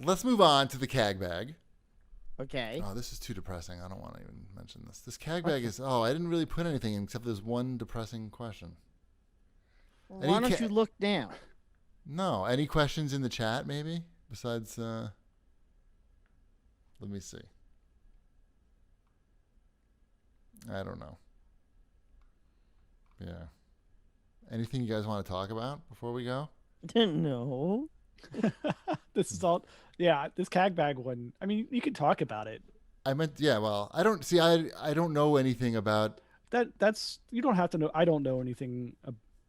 let's move on to the CAG bag. Okay. Oh, this is too depressing. I don't want to even mention this. This CAG bag is, I didn't really put anything in except there's one depressing question. Well, why don't you look down? No. Any questions in the chat, maybe? Besides, let me see. I don't know. Yeah. Anything you guys want to talk about before we go? No. This is all, yeah. This CAG bag one. I mean, you can talk about it. I meant, yeah. Well, I don't see. I don't know anything about that. That's you don't have to know. I don't know anything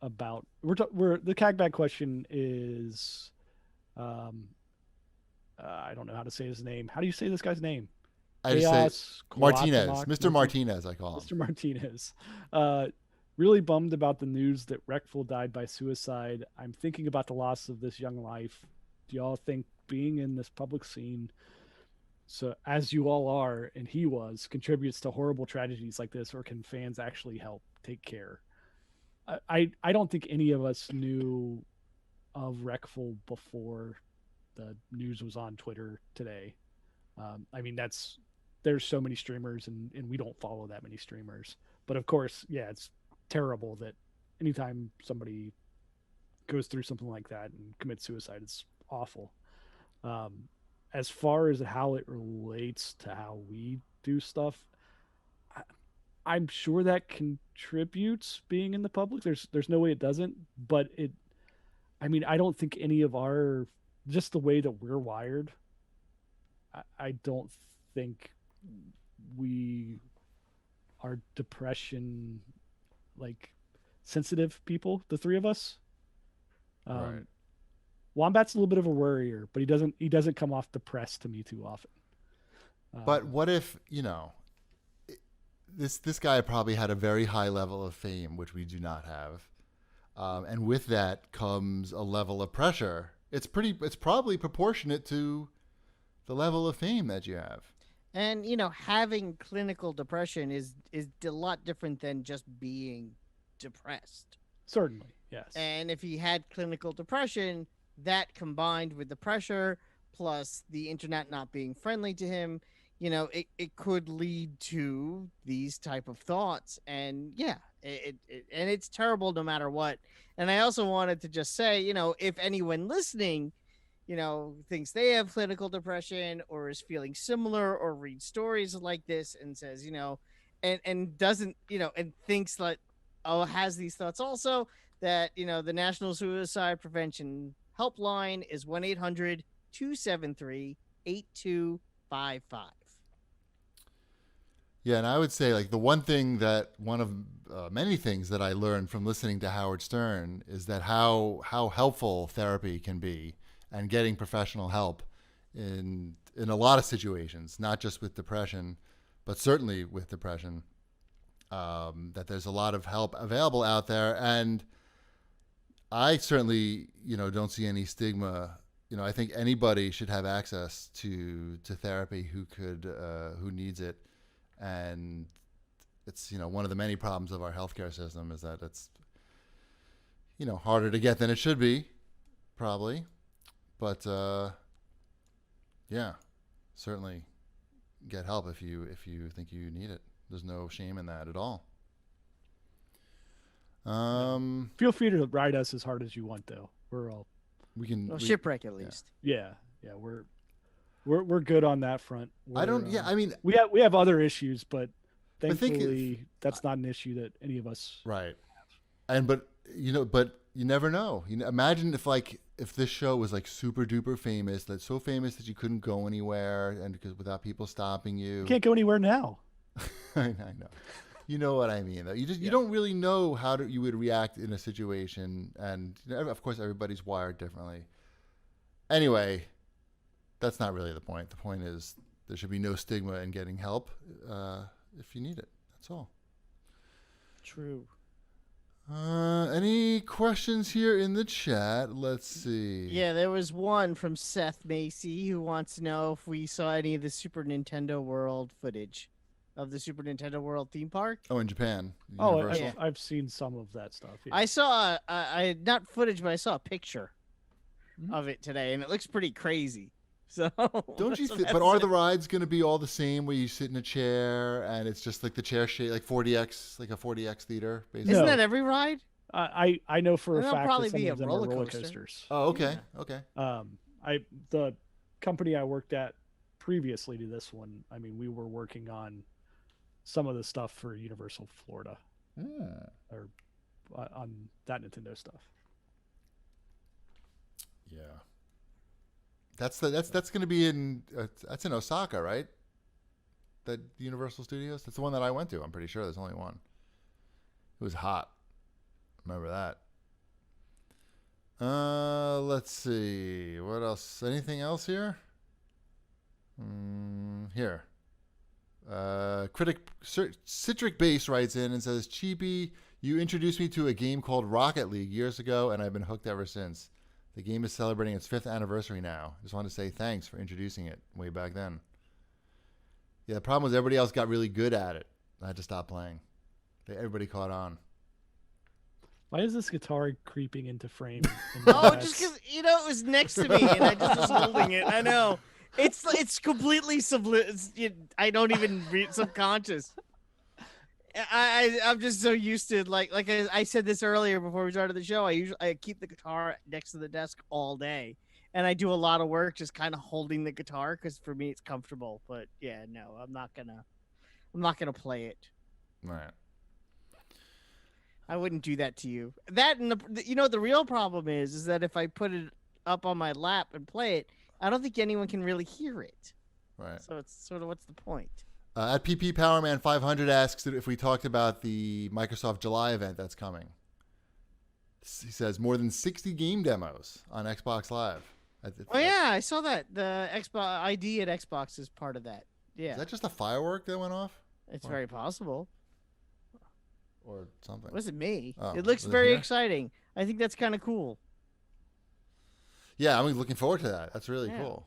about. We're the CAG bag question is, I don't know how to say his name. How do you say this guy's name? I just say Martinez, Mr. Martinez. I call him Mr. Martinez. Really bummed about the news that Reckful died by suicide. I'm thinking about the loss of this young life. Do y'all think being in this public scene, so as you all are, and he was, contributes to horrible tragedies like this, or can fans actually help take care? I don't think any of us knew of Reckful before the news was on Twitter today. I mean, there's so many streamers, and we don't follow that many streamers. But of course, yeah, it's terrible that anytime somebody goes through something like that and commits suicide, it's awful. As far as how it relates to how we do stuff, I'm sure that contributes being in the public. There's no way it doesn't, but I mean, I don't think any of just the way that we're wired, I don't think we are depression sensitive people, the three of us. right. Wombat's a little bit of a worrier, but he doesn't come off depressed to me too often. But what if, this guy probably had a very high level of fame, which we do not have. And with that comes a level of pressure. It's probably proportionate to the level of fame that you have. And, having clinical depression is a lot different than just being depressed. Certainly, yes. And if he had clinical depression, that combined with the pressure plus the internet not being friendly to him, it could lead to these type of thoughts. And yeah, and it's terrible no matter what. And I also wanted to just say, if anyone listening, thinks they have clinical depression or is feeling similar or reads stories like this and says, and doesn't, and thinks like, has these thoughts also, that, the National Suicide Prevention Helpline is 1-800-273-8255. Yeah, and I would say one of many things that I learned from listening to Howard Stern is that how helpful therapy can be and getting professional help in a lot of situations, not just with depression, but certainly with depression, that there's a lot of help available out there. And I certainly, don't see any stigma. I think anybody should have access to therapy who needs it. And it's, one of the many problems of our healthcare system is that it's, harder to get than it should be, probably. But yeah, certainly get help if you think you need it. There's no shame in that at all. Feel free to ride us as hard as you want, though. Shipwreck at least. Yeah, we're good on that front. We have other issues, but thankfully that's not an issue that any of us right. And but you never know. Imagine if this show was super duper famous, that's so famous that you couldn't go anywhere, and without people stopping you. You can't go anywhere now. I know. You know what I mean, though. You don't really know how you would react in a situation, and of course everybody's wired differently. Anyway, that's not really the point. The point is there should be no stigma in getting help if you need it. That's all. True. Any questions here in the chat? Let's see. Yeah, there was one from Seth Macy who wants to know if we saw any of the Super Nintendo World footage of the Super Nintendo World theme park. Oh, in Japan. I've seen some of that stuff. Yeah. I saw, not footage, but I saw a picture of it today, and it looks pretty crazy. So Don't you so think? But are the rides going to be all the same, where you sit in a chair and it's just like the chair shape, like 4DX, like a 4DX theater, basically? Isn't No. that every ride? I know for a There'll fact probably that some be of a them roller are roller coaster. coasters. Oh, okay, okay. The company I worked at previously to this one, I mean, we were working on some of the stuff for Universal Florida or on that Nintendo stuff. Yeah. That's going to be in that's in Osaka, right? That Universal Studios. That's the one that I went to. I'm pretty sure there's only one. It was hot. Remember that. Let's see. What else? Anything else here? Here. Critic Citric Base writes in and says, Cheapy, you introduced me to a game called Rocket League years ago, and I've been hooked ever since. The game is celebrating its 5th anniversary now. Just want to say thanks for introducing it way back then. Yeah, the problem was everybody else got really good at it. I had to stop playing. Everybody caught on. Why is this guitar creeping into frame? Oh, just because it was next to me and I just was holding it. I know it's completely I don't even read subconscious. I'm just so used to like I said this earlier before we started the show. I keep the guitar next to the desk all day, and I do a lot of work just kind of holding the guitar because for me it's comfortable. But yeah, no, I'm not gonna play it. Right. I wouldn't do that to you. That and the real problem is that if I put it up on my lap and play it, I don't think anyone can really hear it. Right. So it's sort of what's the point? At PP Powerman 500 asks if we talked about the Microsoft July event that's coming. He says more than 60 game demos on Xbox Live. Oh yeah, I saw that. The Xbox ID at Xbox is part of that. Yeah. Is that just a firework that went off? It's very possible. Or something. It wasn't me. Oh, it looks was it very here? exciting. I think that's kind of cool. Yeah, I'm looking forward to that. That's really Yeah. cool.